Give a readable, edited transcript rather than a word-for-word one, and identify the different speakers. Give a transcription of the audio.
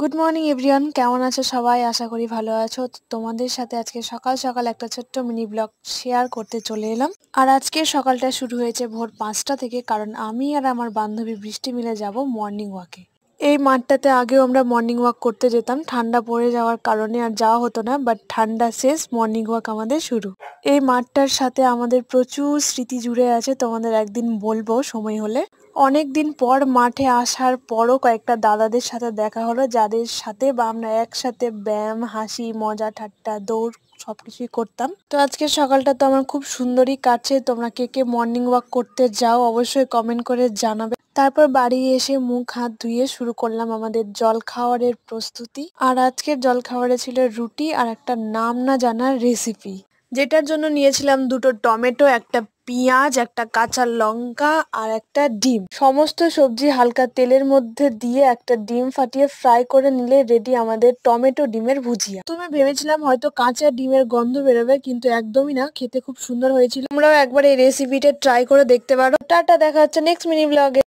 Speaker 1: Good morning everyone, কেমন আছো সবাই? আশা করি ভালো আছো। তো তোমাদের সাথে আজকে সকাল সকাল একটা ছোট্ট মিনি ব্লগ শেয়ার করতে চলে এলাম। আর আজকের সকালটা শুরু হয়েছে ভোর 5টা থেকে, কারণ আমি আর আমার বান্ধবী বৃষ্টি মিলে যাব মর্নিং ওয়াকে। এই মাঠটাতে আগেও আমরা মর্নিং ওয়াক করতে যেতাম, ঠান্ডা পড়ে যাওয়ার কারণে আর যাওয়া হতো না, বাট ঠান্ডা শেষ, মর্নিং ওয়াক আমাদের শুরু। এই মাঠটার সাথে আমাদের প্রচুর স্মৃতি জুড়ে আছে, তোমাদের একদিন বলবো সময় হলে। অনেক দিন পর মাঠে আসার পরও কয়েকটা দাদাদের সাথে দেখা হলো, যাদের সাথে বা আমরা একসাথে ব্যায়াম, হাসি, মজা, ঠাট্টা, দৌড় সবকিছুই করতাম। তো আজকের সকালটা তো আমার খুব সুন্দরই কাটছে। তোমরা কে কে মর্নিং ওয়াক করতে যাও অবশ্যই কমেন্ট করে জানাবে। তারপর বাড়ি এসে মুখ হাত ধুয়ে শুরু করলাম আমাদের জল খাওয়ারের প্রস্তুতি। আর আজকের জল খাওয়ারে ছিল রুটি আর একটা নাম না জানার রেসিপি, যেটার জন্য নিয়েছিলাম দুটো টমেটো, একটা পেঁয়াজ, একটা কাঁচা লঙ্কা আর একটা ডিম। সমস্ত সবজি হালকা তেলের মধ্যে দিয়ে একটা ডিম ফাটিয়ে ফ্রাই করে নিলে রেডি আমাদের টমেটো ডিমের ভুজিয়া। তুমি ভেবেছিলাম হয়তো কাঁচা ডিমের গন্ধ বেরোবে, কিন্তু একদমই না, খেতে খুব সুন্দর হয়েছিল। তোমরাও একবার এই রেসিপিটা ট্রাই করে দেখতে পারো। টাটা, দেখা হচ্ছে নেক্সট মিনি ব্লগে।